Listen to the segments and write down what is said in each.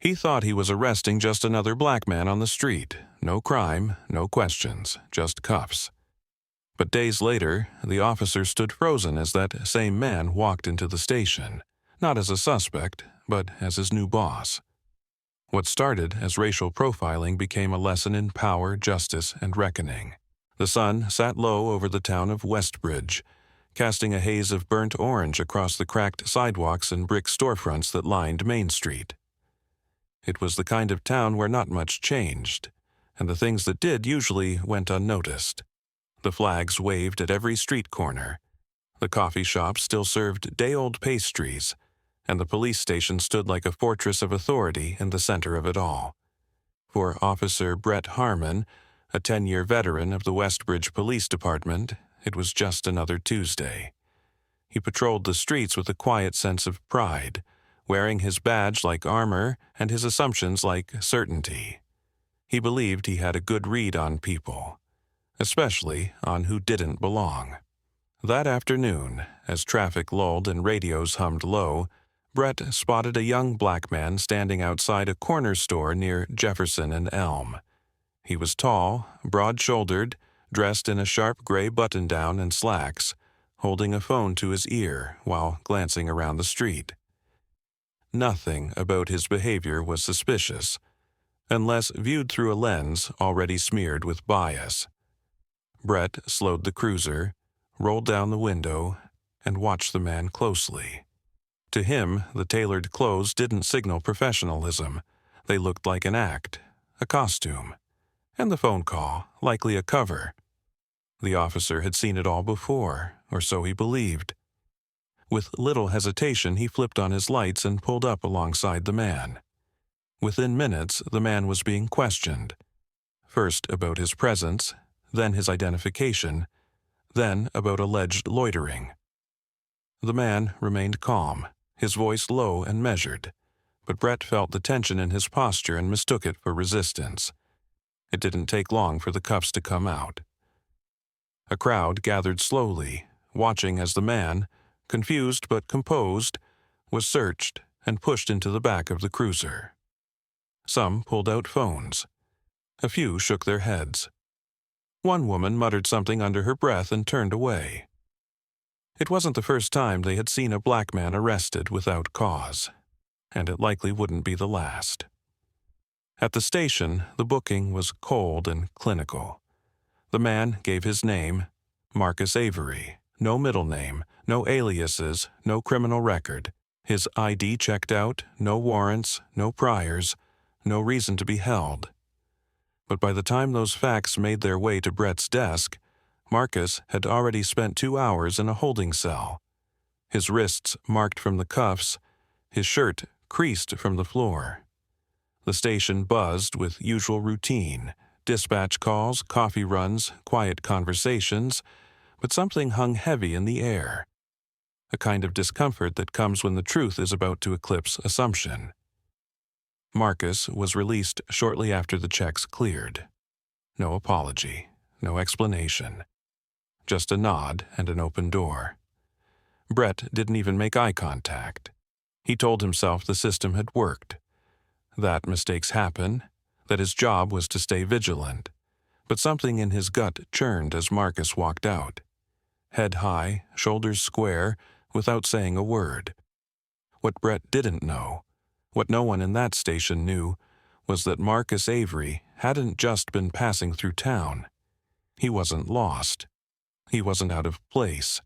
He thought he was arresting just another black man on the street. No crime, no questions, just cuffs. But days later, the officer stood frozen as that same man walked into the station, not as a suspect, but as his new boss. What started as racial profiling became a lesson in power, justice, and reckoning. The sun sat low over the town of Westbridge, casting a haze of burnt orange across the cracked sidewalks and brick storefronts that lined Main Street. It was the kind of town where not much changed, and the things that did usually went unnoticed. The flags waved at every street corner. The coffee shops still served day-old pastries, and the police station stood like a fortress of authority in the center of it all. For Officer Brett Harmon, a 10-year veteran of the Westbridge Police Department, it was just another Tuesday. He patrolled the streets with a quiet sense of pride, wearing his badge like armor and his assumptions like certainty. He believed he had a good read on people, especially on who didn't belong. That afternoon, as traffic lulled and radios hummed low, Brett spotted a young black man standing outside a corner store near Jefferson and Elm. He was tall, broad-shouldered, dressed in a sharp gray button-down and slacks, holding a phone to his ear while glancing around the street. Nothing about his behavior was suspicious, unless viewed through a lens already smeared with bias. Brett slowed the cruiser, rolled down the window, and watched the man closely. To him, the tailored clothes didn't signal professionalism. They looked like an act, a costume, and the phone call, likely a cover. The officer had seen it all before, or so he believed. With little hesitation, he flipped on his lights and pulled up alongside the man. Within minutes, the man was being questioned. First about his presence, then his identification, then about alleged loitering. The man remained calm, his voice low and measured, but Brett felt the tension in his posture and mistook it for resistance. It didn't take long for the cuffs to come out. A crowd gathered slowly, watching as the man, confused but composed, was searched and pushed into the back of the cruiser. Some pulled out phones. A few shook their heads. One woman muttered something under her breath and turned away. It wasn't the first time they had seen a black man arrested without cause, and it likely wouldn't be the last. At the station, the booking was cold and clinical. The man gave his name, Marcus Avery, no middle name, no aliases, no criminal record. His ID checked out, no warrants, no priors, no reason to be held. But by the time those facts made their way to Brett's desk, Marcus had already spent 2 hours in a holding cell. His wrists marked from the cuffs, his shirt creased from the floor. The station buzzed with usual routine, dispatch calls, coffee runs, quiet conversations, but something hung heavy in the air. A kind of discomfort that comes when the truth is about to eclipse assumption. Marcus was released shortly after the checks cleared. No apology, no explanation. Just a nod and an open door. Brett didn't even make eye contact. He told himself the system had worked, that mistakes happen, that his job was to stay vigilant. But something in his gut churned as Marcus walked out. Head high, shoulders square, without saying a word. What Brett didn't know, what no one in that station knew, was that Marcus Avery hadn't just been passing through town. He wasn't lost. He wasn't out of place.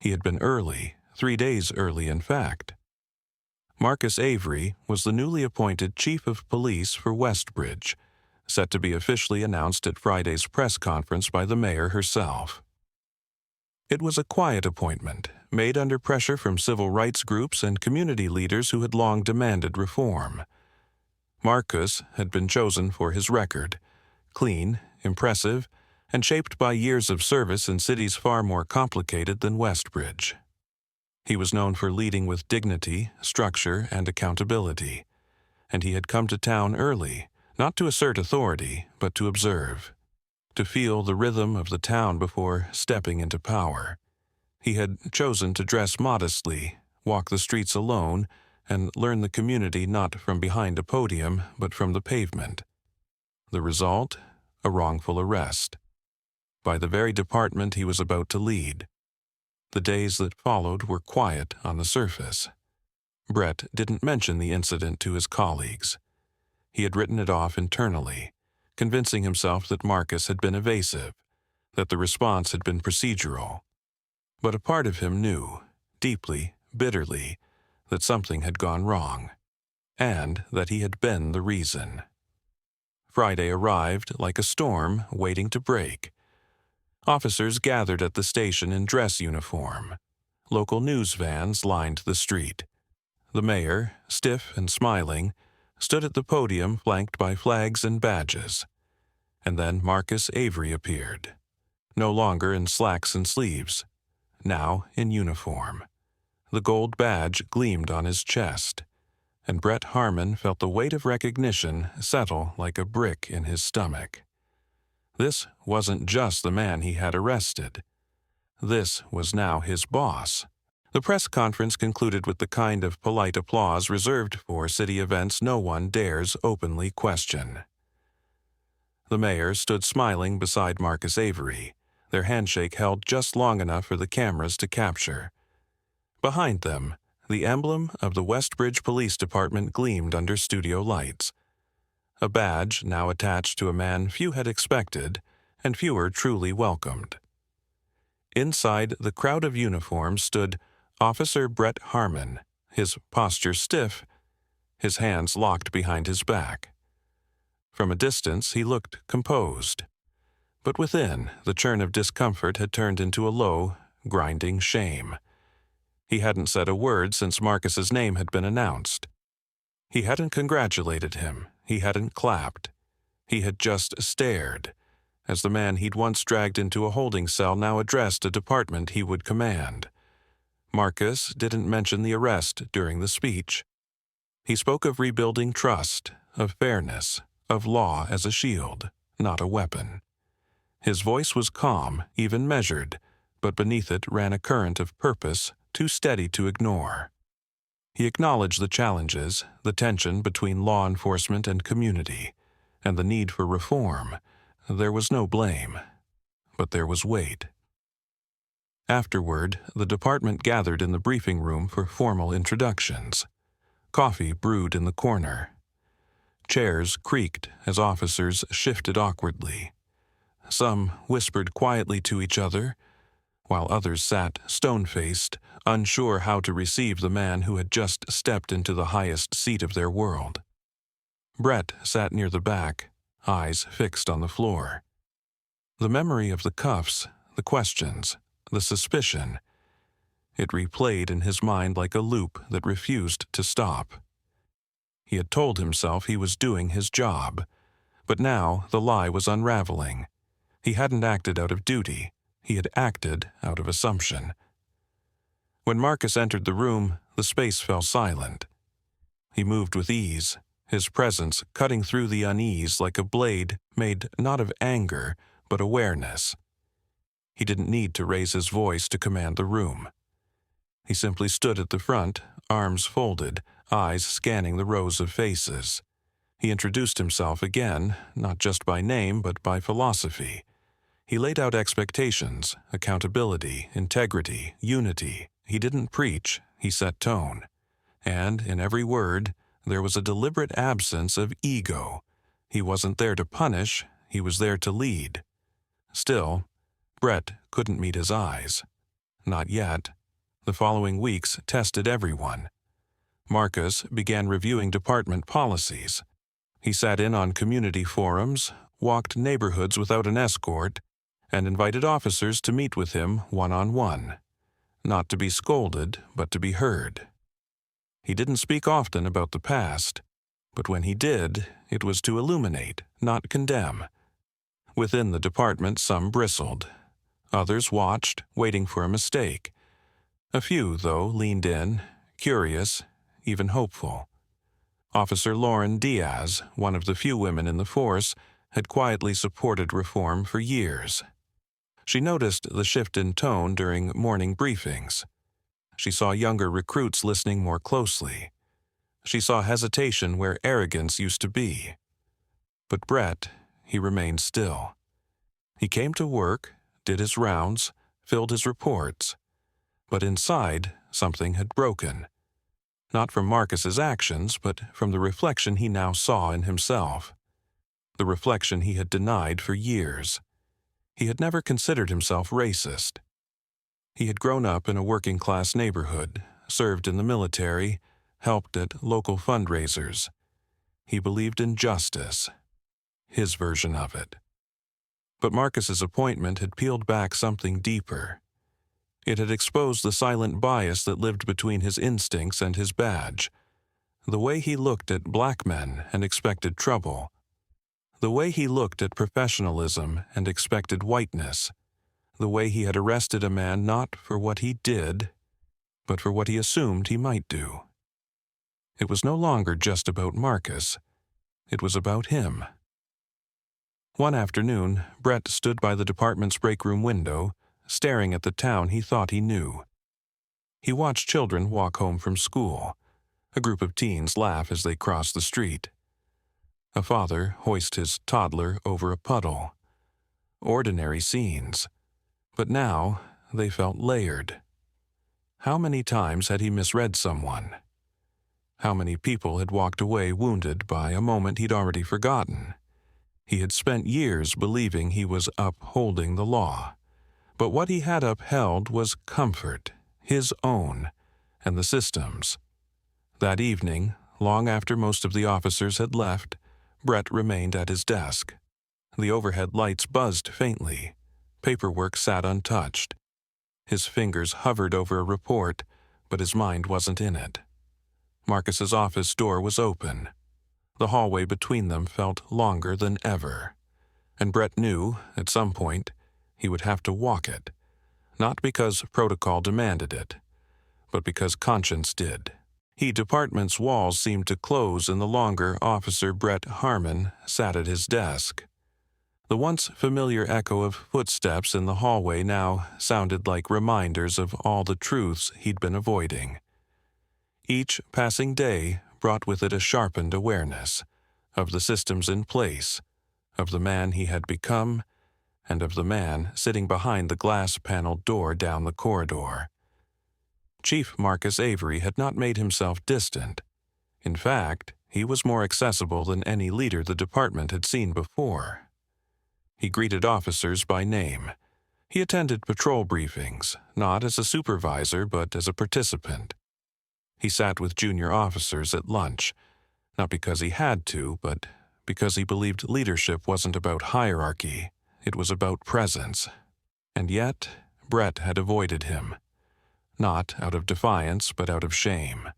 He had been early, 3 days early in fact. Marcus Avery was the newly appointed chief of police for Westbridge, set to be officially announced at Friday's press conference by the mayor herself. It was a quiet appointment, made under pressure from civil rights groups and community leaders who had long demanded reform. Marcus had been chosen for his record, clean, impressive, and shaped by years of service in cities far more complicated than Westbridge. He was known for leading with dignity, structure, and accountability, and he had come to town early, not to assert authority, but to observe, to feel the rhythm of the town before stepping into power. He had chosen to dress modestly, walk the streets alone, and learn the community not from behind a podium but from the pavement. The result? A wrongful arrest. By the very department he was about to lead. The days that followed were quiet on the surface. Brett didn't mention the incident to his colleagues. He had written it off internally, convincing himself that Marcus had been evasive, that the response had been procedural. But a part of him knew, deeply, bitterly, that something had gone wrong, and that he had been the reason. Friday arrived like a storm waiting to break. Officers gathered at the station in dress uniform. Local news vans lined the street. The mayor, stiff and smiling, stood at the podium flanked by flags and badges. And then Marcus Avery appeared, no longer in slacks and sleeves, now in uniform. The gold badge gleamed on his chest, and Brett Harmon felt the weight of recognition settle like a brick in his stomach. This wasn't just the man he had arrested. This was now his boss. The press conference concluded with the kind of polite applause reserved for city events no one dares openly question. The mayor stood smiling beside Marcus Avery, their handshake held just long enough for the cameras to capture. Behind them, the emblem of the Westbridge Police Department gleamed under studio lights. A badge now attached to a man few had expected and fewer truly welcomed. Inside the crowd of uniforms stood Officer Brett Harmon, his posture stiff, his hands locked behind his back. From a distance he looked composed, but within, the churn of discomfort had turned into a low, grinding shame. He hadn't said a word since Marcus's name had been announced. He hadn't congratulated him, he hadn't clapped. He had just stared, as the man he'd once dragged into a holding cell now addressed a department he would command. Marcus didn't mention the arrest during the speech. He spoke of rebuilding trust, of fairness, of law as a shield, not a weapon. His voice was calm, even measured, but beneath it ran a current of purpose too steady to ignore. He acknowledged the challenges, the tension between law enforcement and community, and the need for reform. There was no blame, but there was weight. Afterward, the department gathered in the briefing room for formal introductions. Coffee brewed in the corner. Chairs creaked as officers shifted awkwardly. Some whispered quietly to each other, while others sat stone-faced, unsure how to receive the man who had just stepped into the highest seat of their world. Brett sat near the back, eyes fixed on the floor. The memory of the cuffs, the questions, the suspicion, it replayed in his mind like a loop that refused to stop. He had told himself he was doing his job, but now the lie was unraveling. He hadn't acted out of duty, he had acted out of assumption. When Marcus entered the room, the space fell silent. He moved with ease, his presence cutting through the unease like a blade made not of anger, but awareness. He didn't need to raise his voice to command the room. He simply stood at the front, arms folded, eyes scanning the rows of faces. He introduced himself again, not just by name but by philosophy. He laid out expectations, accountability, integrity, unity. He didn't preach, he set tone. And in every word, there was a deliberate absence of ego. He wasn't there to punish, he was there to lead. Still, Brett couldn't meet his eyes. Not yet. The following weeks tested everyone. Marcus began reviewing department policies. He sat in on community forums, walked neighborhoods without an escort, and invited officers to meet with him one-on-one. Not to be scolded, but to be heard. He didn't speak often about the past, but when he did, it was to illuminate, not condemn. Within the department, some bristled. Others watched, waiting for a mistake. A few, though, leaned in, curious, even hopeful. Officer Lauren Diaz, one of the few women in the force, had quietly supported reform for years. She noticed the shift in tone during morning briefings. She saw younger recruits listening more closely. She saw hesitation where arrogance used to be. But Brett, he remained still. He came to work, did his rounds, filled his reports. But inside, something had broken. Not from Marcus's actions, but from the reflection he now saw in himself. The reflection he had denied for years. He had never considered himself racist. He had grown up in a working-class neighborhood, served in the military, helped at local fundraisers. He believed in justice, his version of it. But Marcus's appointment had peeled back something deeper. It had exposed the silent bias that lived between his instincts and his badge, the way he looked at black men and expected trouble, the way he looked at professionalism and expected whiteness, the way he had arrested a man not for what he did, but for what he assumed he might do. It was no longer just about Marcus. It was about him. One afternoon, Brett stood by the department's break-room window, staring at the town he thought he knew. He watched children walk home from school, a group of teens laugh as they cross the street. A father hoist his toddler over a puddle. Ordinary scenes. But now they felt layered. How many times had he misread someone? How many people had walked away wounded by a moment he'd already forgotten? He had spent years believing he was upholding the law. But what he had upheld was comfort, his own, and the system's. That evening, long after most of the officers had left, Brett remained at his desk. The overhead lights buzzed faintly. Paperwork sat untouched. His fingers hovered over a report, but his mind wasn't in it. Marcus's office door was open. The hallway between them felt longer than ever. And Brett knew, at some point, he would have to walk it. Not because protocol demanded it, but because conscience did. The department's walls seemed to close and the longer Officer Brett Harmon sat at his desk. The once familiar echo of footsteps in the hallway now sounded like reminders of all the truths he'd been avoiding. Each passing day brought with it a sharpened awareness of the systems in place, of the man he had become, and of the man sitting behind the glass-paneled door down the corridor. Chief Marcus Avery had not made himself distant. In fact, he was more accessible than any leader the department had seen before. He greeted officers by name. He attended patrol briefings, not as a supervisor but as a participant. He sat with junior officers at lunch, not because he had to, but because he believed leadership wasn't about hierarchy, it was about presence. And yet, Brett had avoided him. Not out of defiance, but out of shame.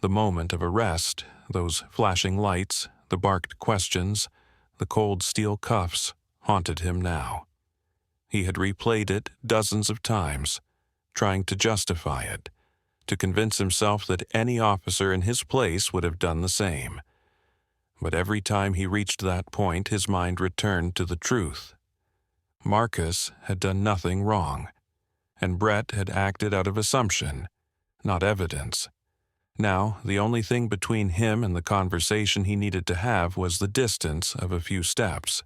The moment of arrest, those flashing lights, the barked questions, the cold steel cuffs, haunted him now. He had replayed it dozens of times, trying to justify it, to convince himself that any officer in his place would have done the same. But every time he reached that point, his mind returned to the truth. Marcus had done nothing wrong, and Brett had acted out of assumption, not evidence. Now, the only thing between him and the conversation he needed to have was the distance of a few steps.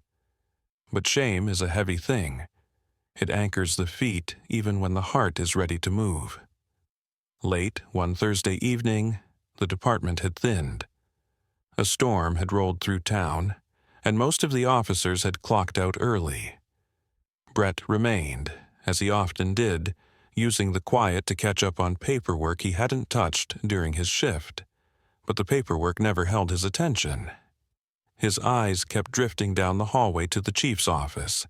But shame is a heavy thing. It anchors the feet even when the heart is ready to move. Late one Thursday evening, the department had thinned. A storm had rolled through town, and most of the officers had clocked out early. Brett remained, as he often did, using the quiet to catch up on paperwork he hadn't touched during his shift. But the paperwork never held his attention. His eyes kept drifting down the hallway to the chief's office,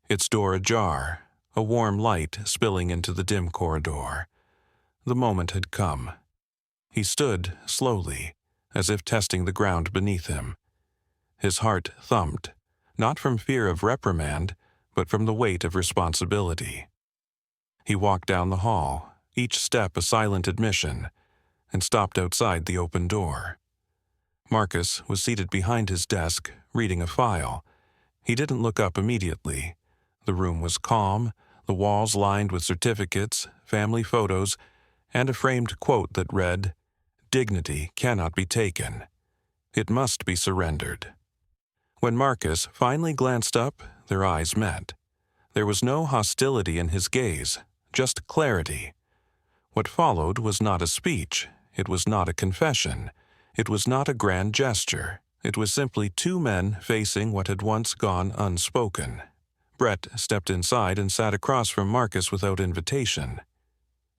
its door ajar, a warm light spilling into the dim corridor. The moment had come. He stood slowly, as if testing the ground beneath him. His heart thumped, not from fear of reprimand, but from the weight of responsibility. He walked down the hall, each step a silent admission, and stopped outside the open door. Marcus was seated behind his desk, reading a file. He didn't look up immediately. The room was calm, the walls lined with certificates, family photos, and a framed quote that read, dignity cannot be taken. It must be surrendered. When Marcus finally glanced up, their eyes met. There was no hostility in his gaze, just clarity. What followed was not a speech. It was not a confession. It was not a grand gesture. It was simply two men facing what had once gone unspoken. Brett stepped inside and sat across from Marcus without invitation.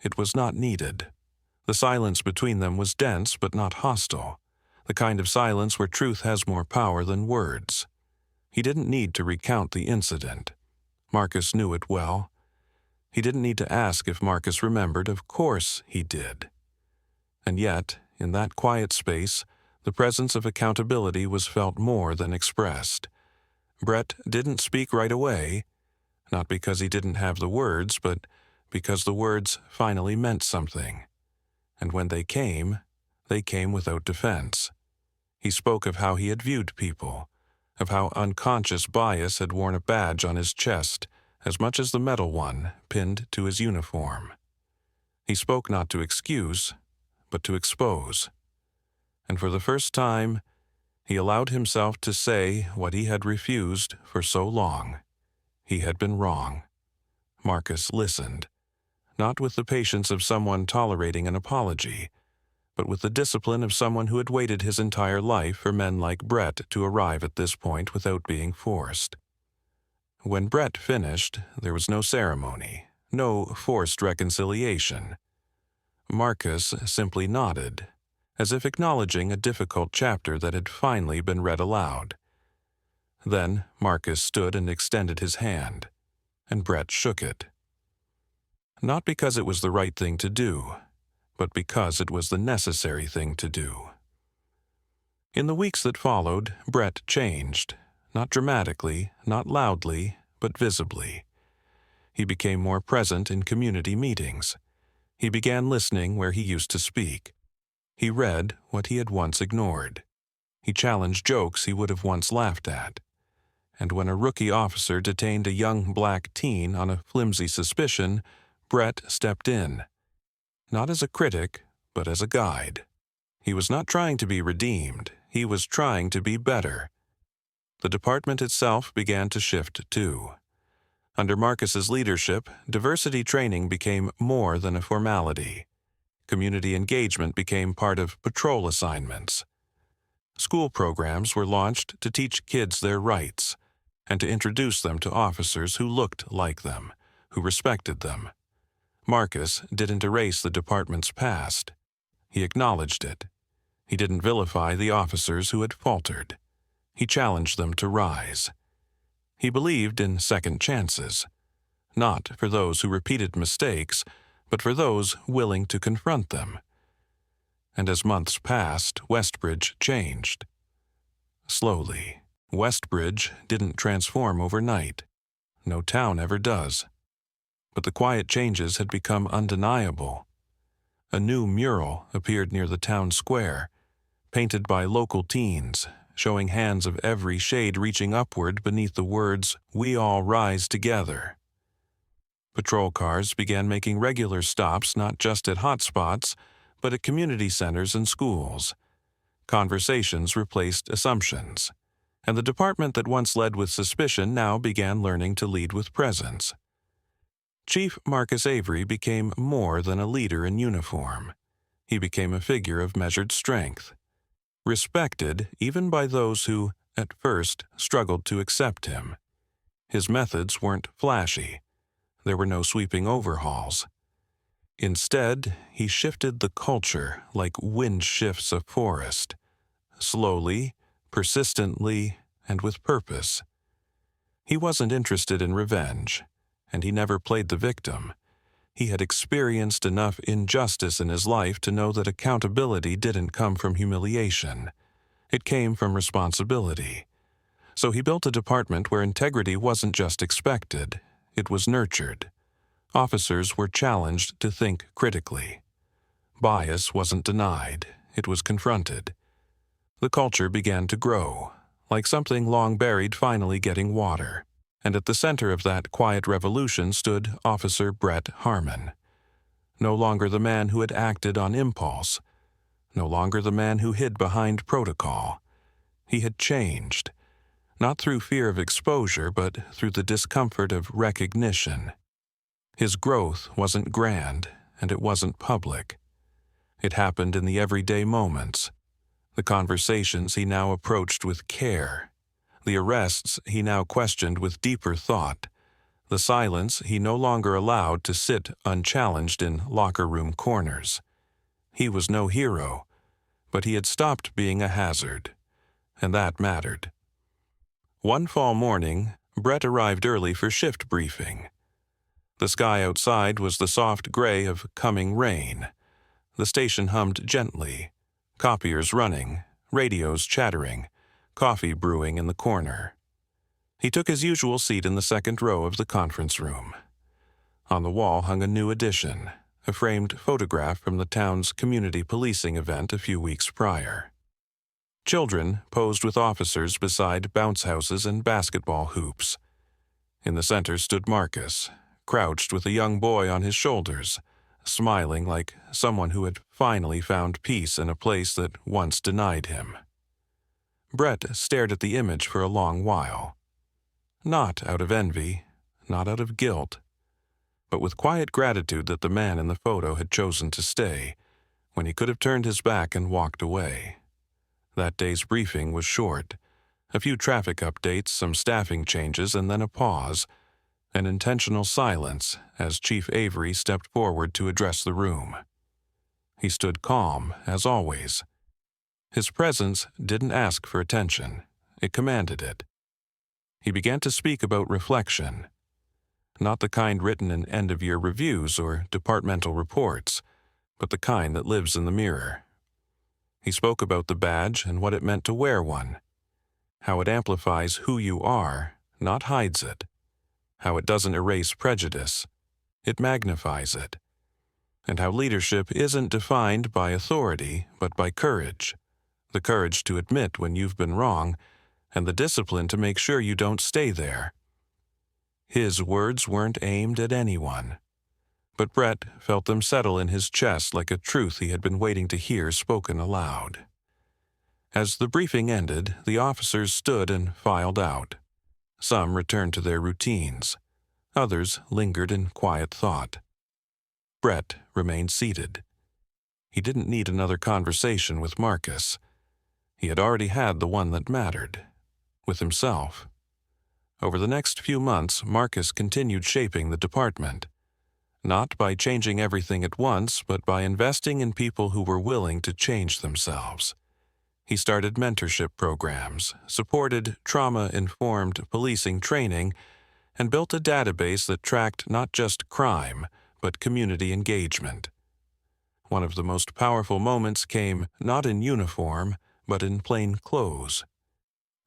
It was not needed. The silence between them was dense but not hostile, the kind of silence where truth has more power than words. He didn't need to recount the incident. Marcus knew it well. He didn't need to ask if Marcus remembered. Of course he did. And yet, in that quiet space, the presence of accountability was felt more than expressed. Brett didn't speak right away, not because he didn't have the words, but because the words finally meant something. And when they came without defense. He spoke of how he had viewed people, of how unconscious bias had worn a badge on his chest as much as the metal one pinned to his uniform. He spoke not to excuse, but to expose. And for the first time, he allowed himself to say what he had refused for so long. He had been wrong. Marcus listened, not with the patience of someone tolerating an apology, but with the discipline of someone who had waited his entire life for men like Brett to arrive at this point without being forced. When Brett finished, there was no ceremony, no forced reconciliation. Marcus simply nodded, as if acknowledging a difficult chapter that had finally been read aloud. Then Marcus stood and extended his hand, and Brett shook it. Not because it was the right thing to do, but because it was the necessary thing to do. In the weeks that followed, Brett changed, not dramatically, not loudly, but visibly. He became more present in community meetings. He began listening where he used to speak. He read what he had once ignored. He challenged jokes he would have once laughed at. And when a rookie officer detained a young black teen on a flimsy suspicion, Brett stepped in. Not as a critic, but as a guide. He was not trying to be redeemed. He was trying to be better. The department itself began to shift too. Under Marcus's leadership, diversity training became more than a formality. Community engagement became part of patrol assignments. School programs were launched to teach kids their rights and to introduce them to officers who looked like them, who respected them. Marcus didn't erase the department's past. He acknowledged it. He didn't vilify the officers who had faltered. He challenged them to rise. He believed in second chances, not for those who repeated mistakes, but for those willing to confront them. And as months passed, Westbridge changed. Slowly. Westbridge didn't transform overnight. No town ever does. But the quiet changes had become undeniable. A new mural appeared near the town square, painted by local teens, showing hands of every shade reaching upward beneath the words, "We all rise together." Patrol cars began making regular stops not just at hotspots, but at community centers and schools. Conversations replaced assumptions, and the department that once led with suspicion now began learning to lead with presence. Chief Marcus Avery became more than a leader in uniform. He became a figure of measured strength, respected even by those who, at first, struggled to accept him. His methods weren't flashy. There were no sweeping overhauls. Instead, he shifted the culture like wind shifts a forest, slowly, persistently, and with purpose. He wasn't interested in revenge, and he never played the victim. He had experienced enough injustice in his life to know that accountability didn't come from humiliation. It came from responsibility. So he built a department where integrity wasn't just expected, it was nurtured. Officers were challenged to think critically. Bias wasn't denied, it was confronted. The culture began to grow, like something long buried finally getting water. And at the center of that quiet revolution stood Officer Brett Harmon. No longer the man who had acted on impulse, no longer the man who hid behind protocol. He had changed, not through fear of exposure, but through the discomfort of recognition. His growth wasn't grand, and it wasn't public. It happened in the everyday moments. The conversations he now approached with care. The arrests he now questioned with deeper thought. The silence he no longer allowed to sit unchallenged in locker room corners. He was no hero, but he had stopped being a hazard, and that mattered. One fall morning, Brett arrived early for shift briefing. The sky outside was the soft gray of coming rain. The station hummed gently, copiers running, radios chattering, coffee brewing in the corner. He took his usual seat in the second row of the conference room. On the wall hung a new edition, a framed photograph from the town's community policing event a few weeks prior. Children posed with officers beside bounce houses and basketball hoops. In the center stood Marcus, crouched with a young boy on his shoulders, smiling like someone who had finally found peace in a place that once denied him. Brett stared at the image for a long while. Not out of envy, not out of guilt, but with quiet gratitude that the man in the photo had chosen to stay, when he could have turned his back and walked away. That day's briefing was short. A few traffic updates, some staffing changes, and then a pause, an intentional silence as Chief Avery stepped forward to address the room. He stood calm, as always. His presence didn't ask for attention. It commanded it. He began to speak about reflection, not the kind written in end-of-year reviews or departmental reports, but the kind that lives in the mirror. He spoke about the badge and what it meant to wear one, how it amplifies who you are, not hides it, how it doesn't erase prejudice, it magnifies it, and how leadership isn't defined by authority but by courage, the courage to admit when you've been wrong, and the discipline to make sure you don't stay there. His words weren't aimed at anyone, but Brett felt them settle in his chest like a truth he had been waiting to hear spoken aloud. As the briefing ended, the officers stood and filed out. Some returned to their routines. Others lingered in quiet thought. Brett remained seated. He didn't need another conversation with Marcus. He had already had the one that mattered, with himself. Over the next few months, Marcus continued shaping the department, not by changing everything at once, but by investing in people who were willing to change themselves. He started mentorship programs, supported trauma-informed policing training, and built a database that tracked not just crime, but community engagement. One of the most powerful moments came not in uniform, but in plain clothes.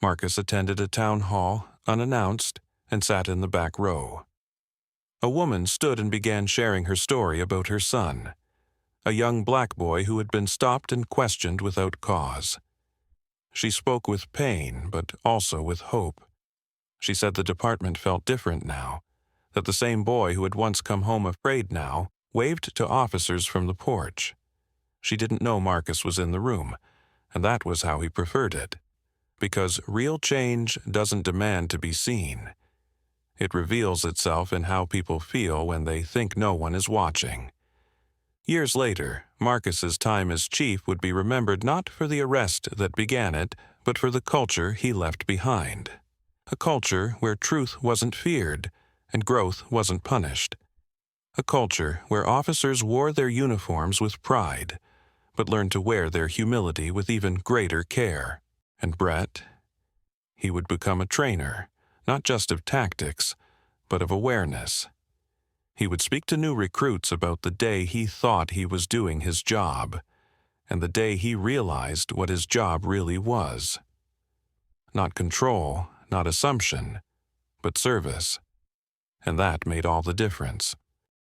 Marcus attended a town hall, unannounced, and sat in the back row. A woman stood and began sharing her story about her son, a young black boy who had been stopped and questioned without cause. She spoke with pain, but also with hope. She said the department felt different now, that the same boy who had once come home afraid now waved to officers from the porch. She didn't know Marcus was in the room, and that was how he preferred it, because real change doesn't demand to be seen. It reveals itself in how people feel when they think no one is watching. Years later, Marcus's time as chief would be remembered not for the arrest that began it, but for the culture he left behind. A culture where truth wasn't feared and growth wasn't punished. A culture where officers wore their uniforms with pride, but learned to wear their humility with even greater care. And Brett, he would become a trainer, not just of tactics, but of awareness. He would speak to new recruits about the day he thought he was doing his job, and the day he realized what his job really was. Not control, not assumption, but service. And that made all the difference.